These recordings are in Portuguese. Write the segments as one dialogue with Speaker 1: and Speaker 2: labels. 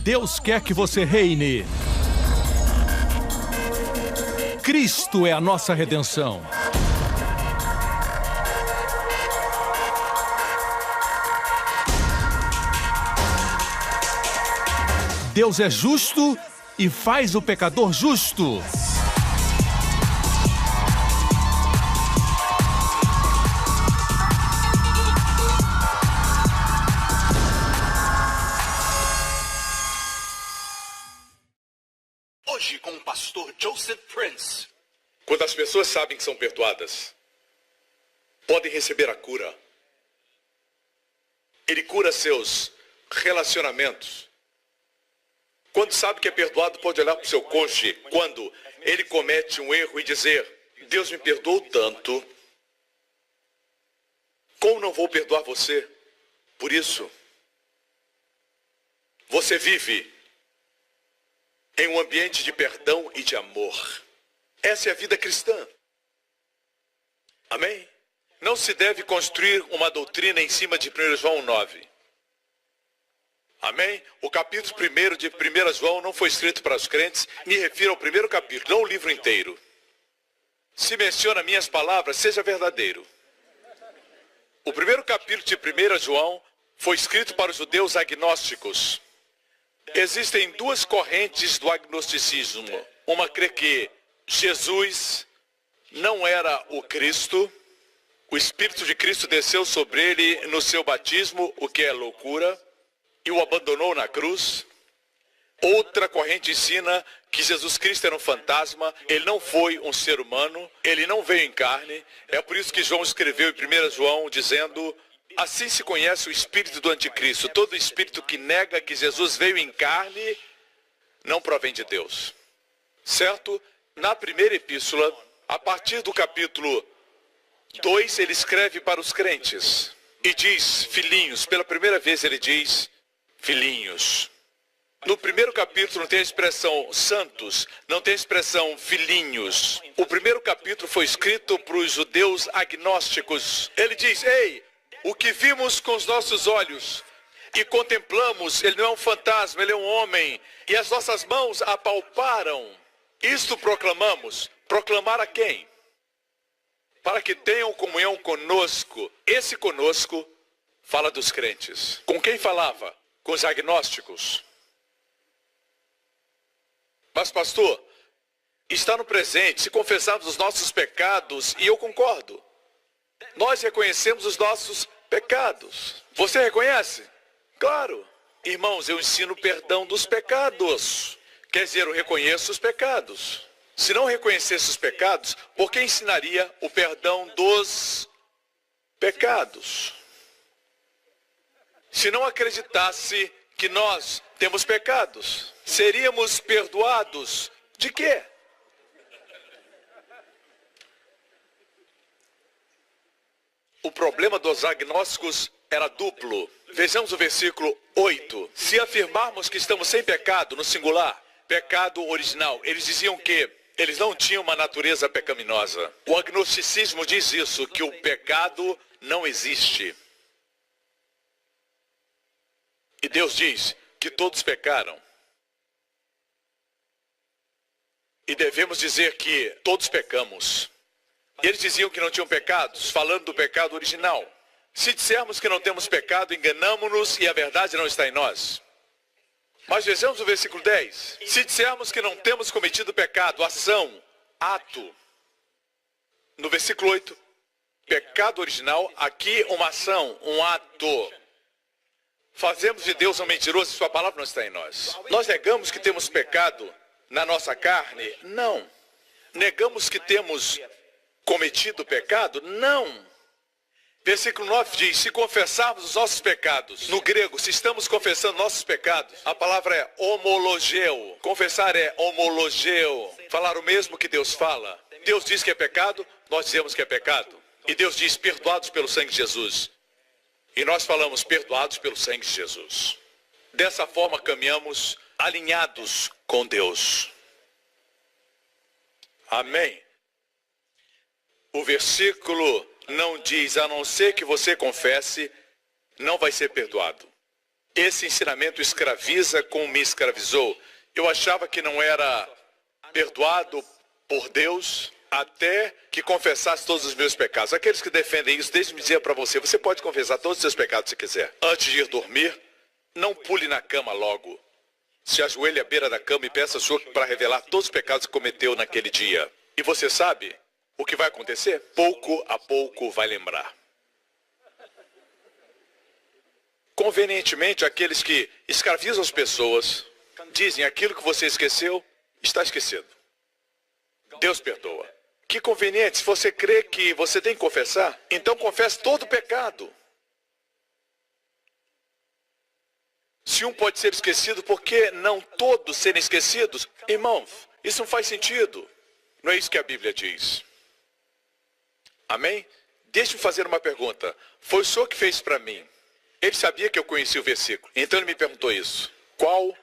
Speaker 1: Deus quer que você reine. Cristo é a nossa redenção. Deus é justo e faz o pecador justo.
Speaker 2: Hoje com o pastor Joseph Prince.
Speaker 3: Quando as pessoas sabem que são perdoadas, podem receber a cura. Ele cura seus relacionamentos. Quando sabe que é perdoado, pode olhar para o seu cônjuge quando ele comete um erro e dizer: Deus me perdoou tanto, como não vou perdoar você? Por isso, você vive em um ambiente de perdão e de amor. Essa é a vida cristã. Amém? Não se deve construir uma doutrina em cima de 1 João 9. Amém? O capítulo 1 de 1 João não foi escrito para os crentes. Me refiro ao primeiro capítulo, não o livro inteiro. Se menciona minhas palavras, seja verdadeiro. O primeiro capítulo de 1 João foi escrito para os judeus agnósticos. Existem duas correntes do agnosticismo. Uma crê que Jesus não era o Cristo. O Espírito de Cristo desceu sobre ele no seu batismo, o que é loucura, e o abandonou na cruz. Outra corrente ensina que Jesus Cristo era um fantasma, ele não foi um ser humano, ele não veio em carne. É por isso que João escreveu em 1 João dizendo: assim se conhece o espírito do anticristo. Todo espírito que nega que Jesus veio em carne não provém de Deus. Certo? Na primeira epístola, a partir do capítulo 2, ele escreve para os crentes e diz filhinhos. Pela primeira vez ele diz filhinhos. No primeiro capítulo não tem a expressão santos, não tem a expressão filhinhos. O primeiro capítulo foi escrito para os judeus agnósticos. Ele diz: ei, o que vimos com os nossos olhos e contemplamos, ele não é um fantasma, ele é um homem, e as nossas mãos apalparam. Isto proclamamos. Proclamar a quem? Para que tenham comunhão conosco. Esse conosco fala dos crentes. Com quem falava? Com os agnósticos. Mas pastor, está no presente, se confessarmos os nossos pecados, e eu concordo. Nós reconhecemos os nossos pecados. Você reconhece? Claro. Irmãos, eu ensino o perdão dos pecados. Quer dizer, eu reconheço os pecados. Se não reconhecesse os pecados, por que ensinaria o perdão dos pecados? Se não acreditasse que nós temos pecados, seríamos perdoados de quê? O problema dos agnósticos era duplo. Vejamos o versículo 8. Se afirmarmos que estamos sem pecado, no singular, pecado original, eles diziam que eles não tinham uma natureza pecaminosa. O agnosticismo diz isso, que o pecado não existe. E Deus diz que todos pecaram. E devemos dizer que todos pecamos. E eles diziam que não tinham pecados, falando do pecado original. Se dissermos que não temos pecado, enganamo-nos e a verdade não está em nós. Mas vejamos o versículo 10. Se dissermos que não temos cometido pecado, ação, ato. No versículo 8, pecado original, aqui uma ação, um ato. Fazemos de Deus um mentiroso e sua palavra não está em nós. Nós negamos que temos pecado na nossa carne? Não. Negamos que temos cometido pecado? Não. Versículo 9 diz: se confessarmos os nossos pecados. No grego, se estamos confessando nossos pecados, a palavra é homologeu. Confessar é homologeu. Falar o mesmo que Deus fala. Deus diz que é pecado, nós dizemos que é pecado. E Deus diz: perdoados pelo sangue de Jesus. E nós falamos: perdoados pelo sangue de Jesus. Dessa forma caminhamos alinhados com Deus. Amém. O versículo não diz: a não ser que você confesse, não vai ser perdoado. Esse ensinamento escraviza como me escravizou. Eu achava que não era perdoado por Deus até que confessasse todos os meus pecados. Aqueles que defendem isso, deixe-me dizer para você, você pode confessar todos os seus pecados se quiser. Antes de ir dormir, não pule na cama logo. Se ajoelhe à beira da cama e peça a sua para revelar todos os pecados que cometeu naquele dia. E você sabe o que vai acontecer? Pouco a pouco vai lembrar. Convenientemente, aqueles que escravizam as pessoas dizem aquilo que você esqueceu, está esquecido. Deus perdoa. Que conveniente, se você crê que você tem que confessar, então confesse todo o pecado. Se um pode ser esquecido, por que não todos serem esquecidos? Irmãos, isso não faz sentido. Não é isso que a Bíblia diz. Amém? Deixe-me fazer uma pergunta. Foi o Senhor que fez para mim. Ele sabia que eu conhecia o versículo. Então ele me perguntou isso. Qual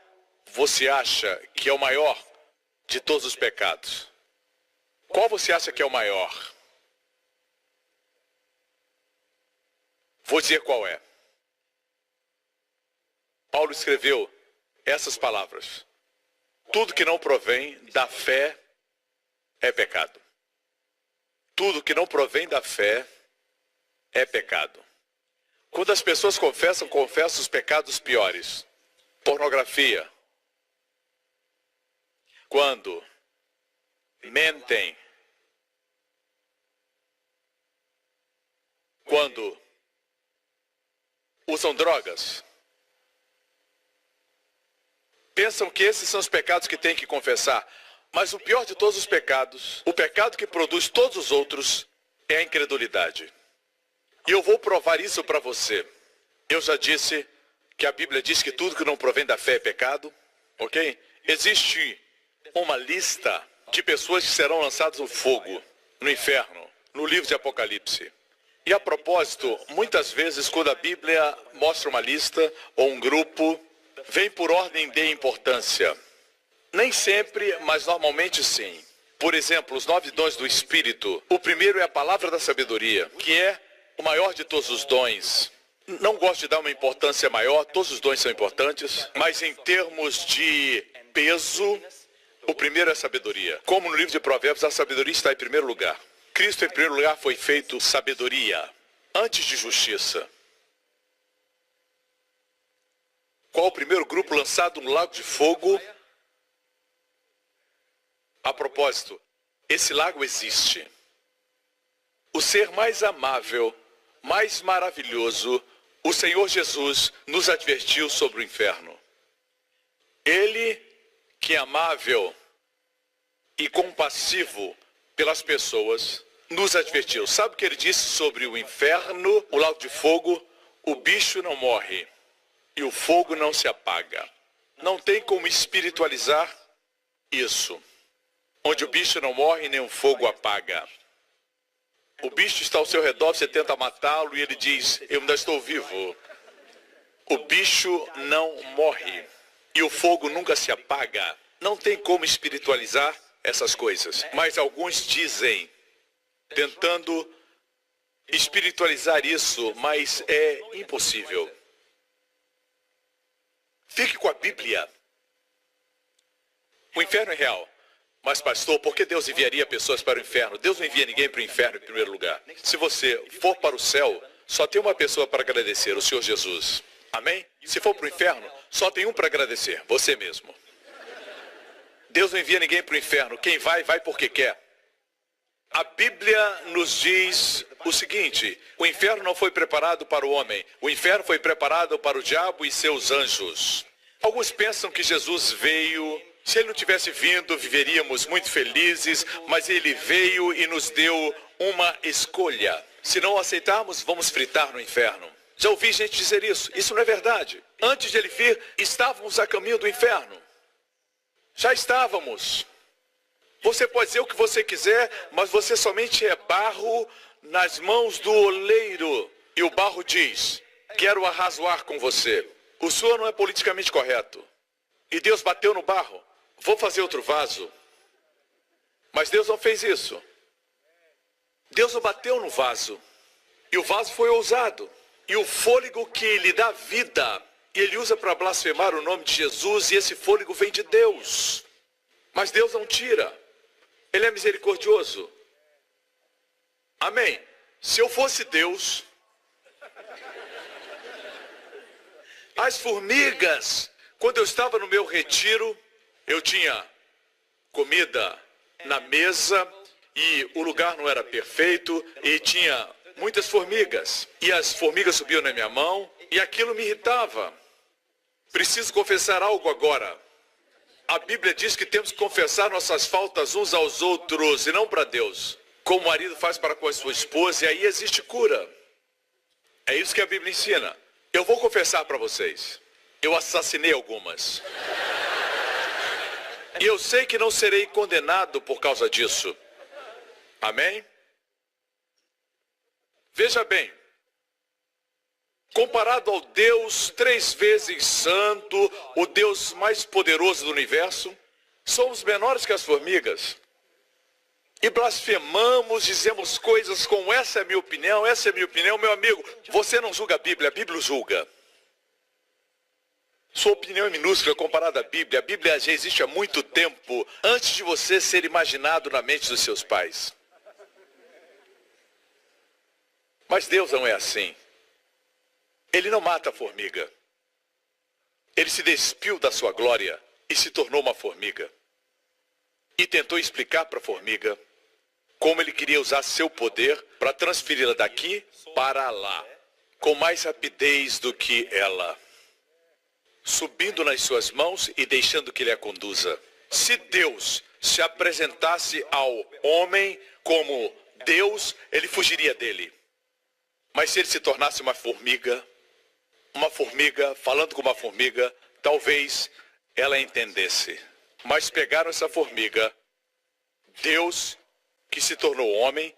Speaker 3: você acha que é o maior de todos os pecados? Qual você acha que é o maior? Vou dizer qual é. Paulo escreveu essas palavras. Tudo que não provém da fé é pecado. Tudo que não provém da fé é pecado. Quando as pessoas confessam os pecados piores. Pornografia. Quando mentem. Quando usam drogas. Pensam que esses são os pecados que têm que confessar. Mas o pior de todos os pecados, o pecado que produz todos os outros, é a incredulidade. E eu vou provar isso para você. Eu já disse que a Bíblia diz que tudo que não provém da fé é pecado. Ok? Existe uma lista de pessoas que serão lançadas no fogo, no inferno, no livro de Apocalipse. E a propósito, muitas vezes quando a Bíblia mostra uma lista ou um grupo, vem por ordem de importância. Nem sempre, mas normalmente sim. Por exemplo, os 9 dons do Espírito. O primeiro é a palavra da sabedoria, que é o maior de todos os dons. Não gosto de dar uma importância maior, todos os dons são importantes, mas em termos de peso, o primeiro é a sabedoria. Como no livro de Provérbios, a sabedoria está em primeiro lugar. Cristo em primeiro lugar foi feito sabedoria, antes de justiça. Qual o primeiro grupo lançado no lago de fogo? A propósito, esse lago existe. O ser mais amável, mais maravilhoso, o Senhor Jesus nos advertiu sobre o inferno. Ele, que é amável e compassivo pelas pessoas, nos advertiu. Sabe o que ele disse sobre o inferno, o lago de fogo? O bicho não morre e o fogo não se apaga. Não tem como espiritualizar isso. Onde o bicho não morre nem o fogo apaga. O bicho está ao seu redor, você tenta matá-lo e ele diz, eu ainda estou vivo. O bicho não morre e o fogo nunca se apaga. Não tem como espiritualizar essas coisas. Mas alguns dizem, tentando espiritualizar isso, mas é impossível. Fique com a Bíblia. O inferno é real. Mas pastor, por que Deus enviaria pessoas para o inferno? Deus não envia ninguém para o inferno em primeiro lugar. Se você for para o céu, só tem uma pessoa para agradecer, o Senhor Jesus. Amém? Se for para o inferno, só tem um para agradecer, você mesmo. Deus não envia ninguém para o inferno. Quem vai, vai porque quer. A Bíblia nos diz o seguinte, o inferno não foi preparado para o homem. O inferno foi preparado para o diabo e seus anjos. Alguns pensam que Jesus veio... Se ele não tivesse vindo, viveríamos muito felizes, mas ele veio e nos deu uma escolha. Se não aceitarmos, vamos fritar no inferno. Já ouvi gente dizer isso. Isso não é verdade. Antes de ele vir, estávamos a caminho do inferno. Já estávamos. Você pode dizer o que você quiser, mas você somente é barro nas mãos do oleiro. E o barro diz, quero arrazoar com você. O senhor não é politicamente correto. E Deus bateu no barro. Vou fazer outro vaso. Mas Deus não fez isso. Deus não bateu no vaso. E o vaso foi ousado. E o fôlego que lhe dá vida E ele usa para blasfemar o nome de Jesus, e esse fôlego vem de Deus. Mas Deus não tira. Ele é misericordioso. Amém. Se eu fosse Deus, as formigas, quando eu estava no meu retiro, eu tinha comida na mesa e o lugar não era perfeito e tinha muitas formigas. E as formigas subiam na minha mão e aquilo me irritava. Preciso confessar algo agora. A Bíblia diz que temos que confessar nossas faltas uns aos outros e não para Deus. Como o marido faz para com a sua esposa, e aí existe cura. É isso que a Bíblia ensina. Eu vou confessar para vocês. Eu assassinei algumas. E eu sei que não serei condenado por causa disso. Amém? Veja bem. Comparado ao Deus 3 vezes santo, o Deus mais poderoso do universo, somos menores que as formigas. E blasfemamos, dizemos coisas como essa é a minha opinião, meu amigo. Você não julga a Bíblia julga. Sua opinião é minúscula comparada à Bíblia. A Bíblia já existe há muito tempo, antes de você ser imaginado na mente dos seus pais. Mas Deus não é assim. Ele não mata a formiga. Ele se despiu da sua glória e se tornou uma formiga. E tentou explicar para a formiga como ele queria usar seu poder para transferi-la daqui para lá, com mais rapidez do que ela, subindo nas suas mãos e deixando que ele a conduza. Se Deus se apresentasse ao homem como Deus, ele fugiria dele. Mas se ele se tornasse uma formiga falando com uma formiga, talvez ela entendesse. Mas pegaram essa formiga, Deus, que se tornou homem,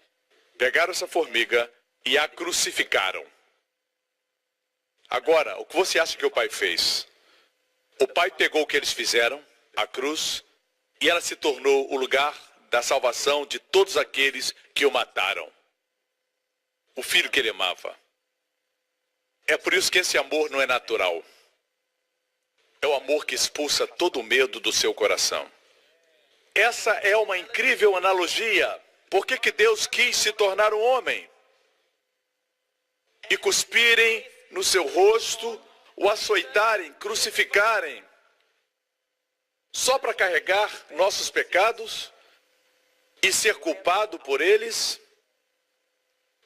Speaker 3: pegaram essa formiga e a crucificaram. Agora, o que você acha que o pai fez? O pai pegou o que eles fizeram, a cruz, e ela se tornou o lugar da salvação de todos aqueles que o mataram. O filho que ele amava. É por isso que esse amor não é natural. É o amor que expulsa todo o medo do seu coração. Essa é uma incrível analogia. Por que Deus quis se tornar um homem? E cuspirem no seu rosto, o açoitarem, crucificarem, só para carregar nossos pecados e ser culpado por eles?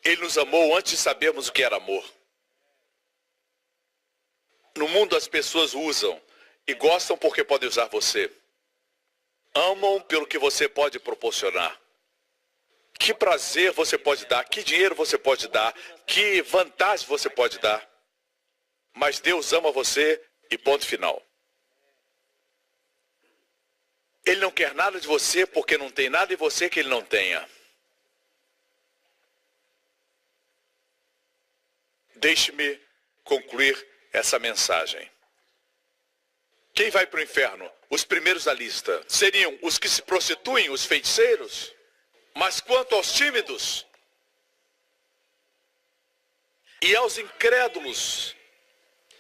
Speaker 3: Ele nos amou antes de sabermos o que era amor. No mundo as pessoas usam e gostam porque podem usar você. Amam pelo que você pode proporcionar. Que prazer você pode dar, que dinheiro você pode dar, que vantagem você pode dar. Mas Deus ama você e ponto final. Ele não quer nada de você porque não tem nada em você que ele não tenha. Deixe-me concluir essa mensagem. Quem vai para o inferno? Os primeiros da lista seriam os que se prostituem, os feiticeiros. Mas quanto aos tímidos e aos incrédulos,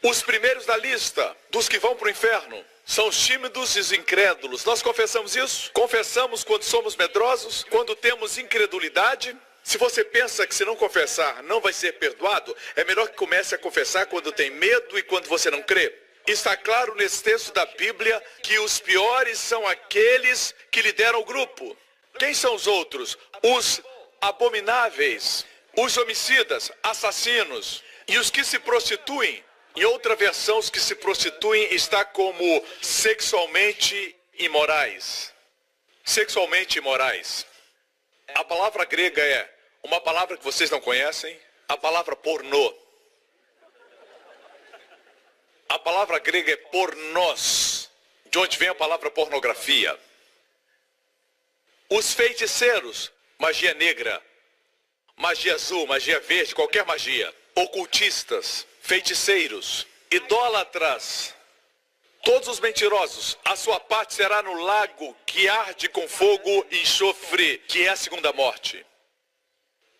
Speaker 3: os primeiros da lista dos que vão para o inferno são os tímidos e os incrédulos. Nós confessamos isso? Confessamos quando somos medrosos, quando temos incredulidade. Se você pensa que se não confessar não vai ser perdoado, é melhor que comece a confessar quando tem medo e quando você não crê. Está claro nesse texto da Bíblia que os piores são aqueles que lideram o grupo. Quem são os outros? Os abomináveis, os homicidas, assassinos e os que se prostituem. Em outra versão, os que se prostituem está como sexualmente imorais. Sexualmente imorais. A palavra grega é uma palavra que vocês não conhecem, a palavra pornô. A palavra grega é pornós, de onde vem a palavra pornografia. Os feiticeiros, magia negra, magia azul, magia verde, qualquer magia. Ocultistas, feiticeiros, idólatras, todos os mentirosos, a sua parte será no lago que arde com fogo e enxofre, que é a segunda morte.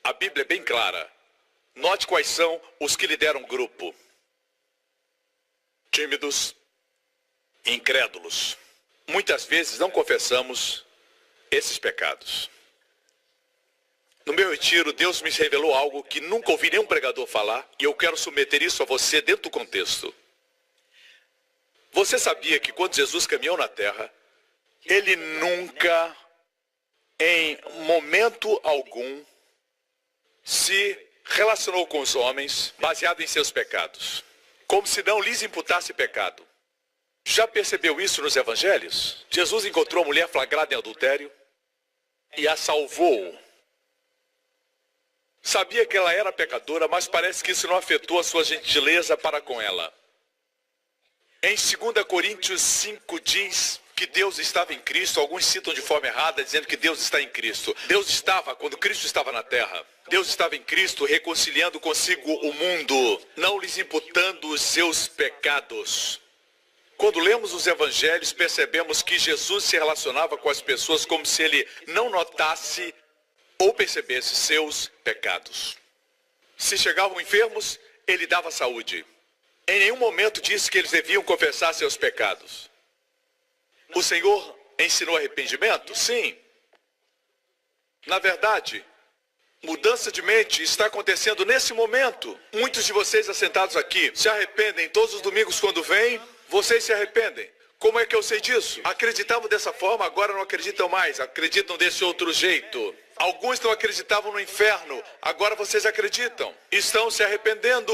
Speaker 3: A Bíblia é bem clara. Note quais são os que lideram o grupo. tímidos, incrédulos. Muitas vezes não confessamos esses pecados. No meu retiro, Deus me revelou algo que nunca ouvi nenhum pregador falar, e eu quero submeter isso a você dentro do contexto. Você sabia que quando Jesus caminhou na terra, ele nunca, em momento algum, se relacionou com os homens baseado em seus pecados, como se não lhes imputasse pecado. Já percebeu isso nos evangelhos? Jesus encontrou a mulher flagrada em adultério e a salvou. Sabia que ela era pecadora, mas parece que isso não afetou a sua gentileza para com ela. Em 2 Coríntios 5 diz que Deus estava em Cristo. Alguns citam de forma errada, dizendo que Deus está em Cristo. Deus estava, quando Cristo estava na terra, Deus estava em Cristo reconciliando consigo o mundo, não lhes imputando os seus pecados. Quando lemos os evangelhos, percebemos que Jesus se relacionava com as pessoas como se ele não notasse ou percebesse seus pecados. Se chegavam enfermos, ele dava saúde. Em nenhum momento disse que eles deviam confessar seus pecados. O Senhor ensinou arrependimento? Sim. Na verdade, mudança de mente está acontecendo nesse momento. Muitos de vocês assentados aqui se arrependem todos os domingos quando vêm. Vocês se arrependem. Como é que eu sei disso? Acreditavam dessa forma, agora não acreditam mais. Acreditam desse outro jeito. Alguns não acreditavam no inferno, agora vocês acreditam. Estão se arrependendo.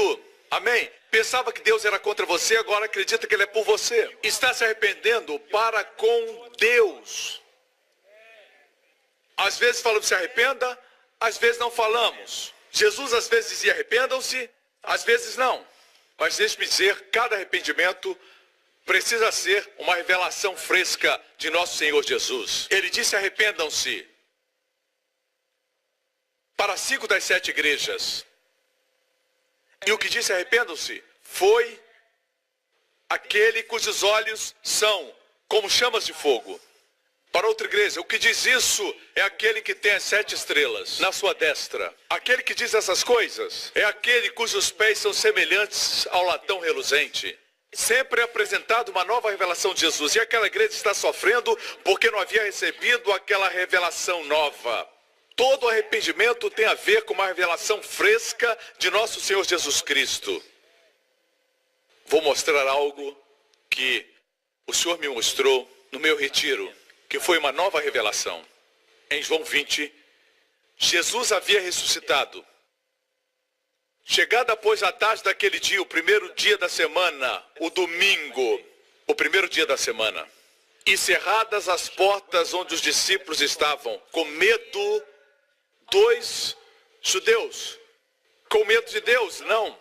Speaker 3: Amém? Pensava que Deus era contra você, agora acredita que Ele é por você. Está se arrependendo para com Deus. Às vezes falamos se arrependa, às vezes não falamos. Jesus às vezes dizia arrependam-se, às vezes não. Mas deixe-me dizer, cada arrependimento precisa ser uma revelação fresca de nosso Senhor Jesus. Ele disse arrependam-se para 5 das 7 igrejas. E o que disse arrependam-se foi aquele cujos olhos são como chamas de fogo. Para outra igreja, o que diz isso é aquele que tem as 7 estrelas na sua destra. Aquele que diz essas coisas é aquele cujos pés são semelhantes ao latão reluzente. Sempre é apresentado uma nova revelação de Jesus. E aquela igreja está sofrendo porque não havia recebido aquela revelação nova. Todo arrependimento tem a ver com uma revelação fresca de nosso Senhor Jesus Cristo. Vou mostrar algo que o Senhor me mostrou no meu retiro, que foi uma nova revelação. Em João 20, Jesus havia ressuscitado. Chegada após a tarde daquele dia, o primeiro dia da semana, o domingo, o primeiro dia da semana, e cerradas as portas onde os discípulos estavam, com medo dos judeus. Com medo de Deus? Não.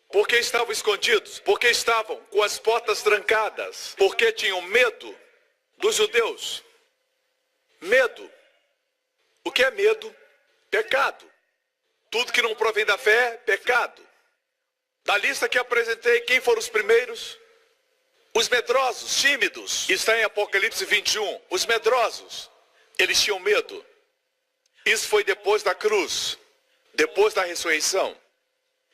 Speaker 3: Porque estavam escondidos? Porque estavam com as portas trancadas? Porque tinham medo dos judeus? Medo. O que é medo? Pecado. Tudo que não provém da fé é pecado. Da lista que apresentei, quem foram os primeiros? Os medrosos, tímidos. Está em Apocalipse 21. Os medrosos, eles tinham medo. Isso foi depois da cruz, depois da ressurreição.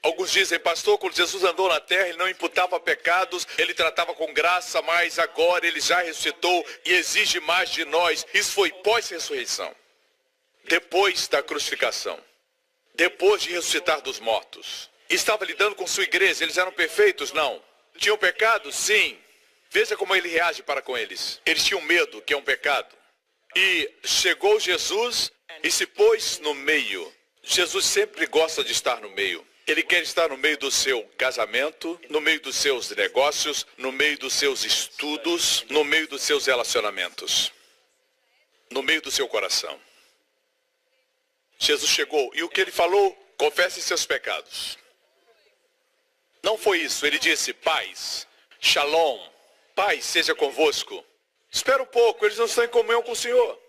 Speaker 3: Alguns dizem, pastor, quando Jesus andou na terra, ele não imputava pecados, ele tratava com graça, mas agora ele já ressuscitou e exige mais de nós. Isso foi pós-ressurreição, depois da crucificação, depois de ressuscitar dos mortos. Estava lidando com sua igreja, eles eram perfeitos? Não. Tinham pecado? Sim. Veja como ele reage para com eles. Eles tinham medo, que é um pecado. E chegou Jesus e se pôs no meio. Jesus sempre gosta de estar no meio. Ele quer estar no meio do seu casamento, no meio dos seus negócios, no meio dos seus estudos, no meio dos seus relacionamentos, no meio do seu coração. Jesus chegou e o que ele falou? Confesse seus pecados. Não foi isso. Ele disse, paz, shalom, paz seja convosco. Espera um pouco, eles não estão em comunhão com o Senhor.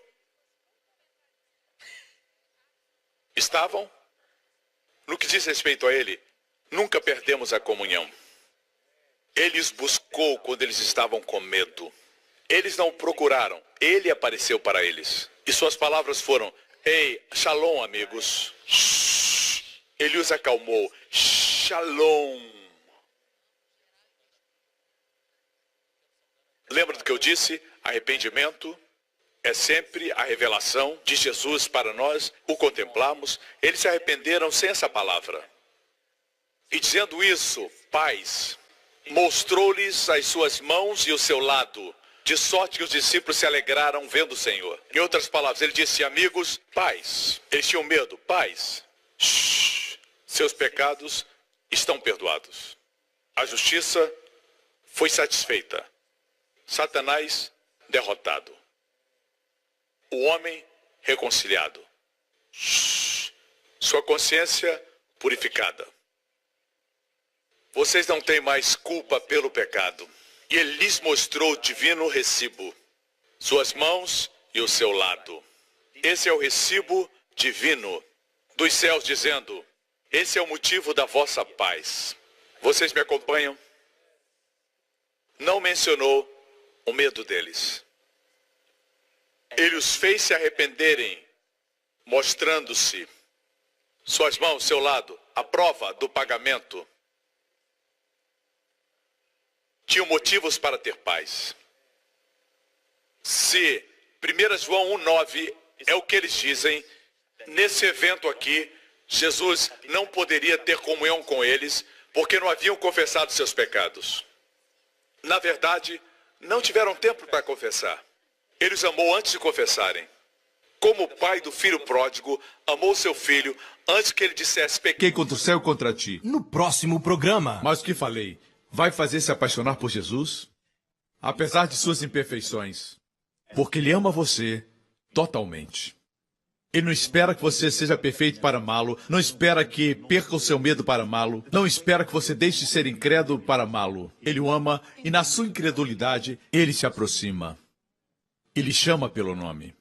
Speaker 3: Estavam? No que diz respeito a ele, nunca perdemos a comunhão. Ele os buscou quando eles estavam com medo. Eles não o procuraram, ele apareceu para eles. E suas palavras foram, ei, shalom, amigos. Shhh. Ele os acalmou, shalom. Lembra do que eu disse? Arrependimento é sempre a revelação de Jesus para nós, o contemplamos. Eles se arrependeram sem essa palavra. E dizendo isso, paz, mostrou-lhes as suas mãos e o seu lado, de sorte que os discípulos se alegraram vendo o Senhor. Em outras palavras, ele disse, amigos, paz. Eles tinham medo, paz. Shhh, seus pecados estão perdoados. A justiça foi satisfeita. Satanás derrotado. O homem reconciliado. Shhh, sua consciência purificada. Vocês não têm mais culpa pelo pecado. E ele lhes mostrou o divino recibo, suas mãos e o seu lado. Esse é o recibo divino dos céus, dizendo, esse é o motivo da vossa paz. Vocês me acompanham? Não mencionou o medo deles. Ele os fez se arrependerem, mostrando-se suas mãos, seu lado, a prova do pagamento. Tinham motivos para ter paz. Se 1 João 1,9 é o que eles dizem, nesse evento aqui, Jesus não poderia ter comunhão com eles, porque não haviam confessado seus pecados. Na verdade, não tiveram tempo para confessar. Ele os amou antes de confessarem. Como o pai do filho pródigo amou seu filho antes que ele dissesse, pequei
Speaker 1: Contra o céu e contra ti.
Speaker 4: No próximo programa.
Speaker 1: Mas o que falei? Vai fazer se apaixonar por Jesus? Apesar de suas imperfeições. Porque ele ama você totalmente. Ele não espera que você seja perfeito para amá-lo. Não espera que perca o seu medo para amá-lo. Não espera que você deixe de ser incrédulo para amá-lo. Ele o ama e na sua incredulidade, ele se aproxima. Ele chama pelo nome.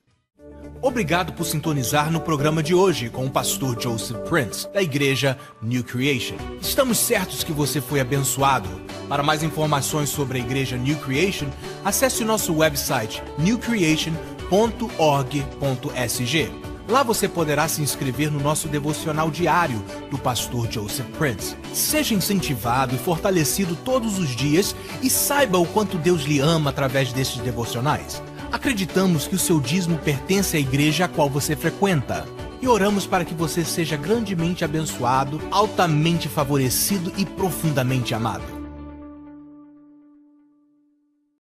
Speaker 4: Obrigado por sintonizar no programa de hoje com o pastor Joseph Prince, da igreja New Creation. Estamos certos que você foi abençoado. Para mais informações sobre a igreja New Creation, acesse o nosso website newcreation.org.sg. Lá você poderá se inscrever no nosso devocional diário do pastor Joseph Prince. Seja incentivado e fortalecido todos os dias e saiba o quanto Deus lhe ama através destes devocionais. Acreditamos que o seu dízimo pertence à igreja a qual você frequenta. E oramos para que você seja grandemente abençoado, altamente favorecido e profundamente amado.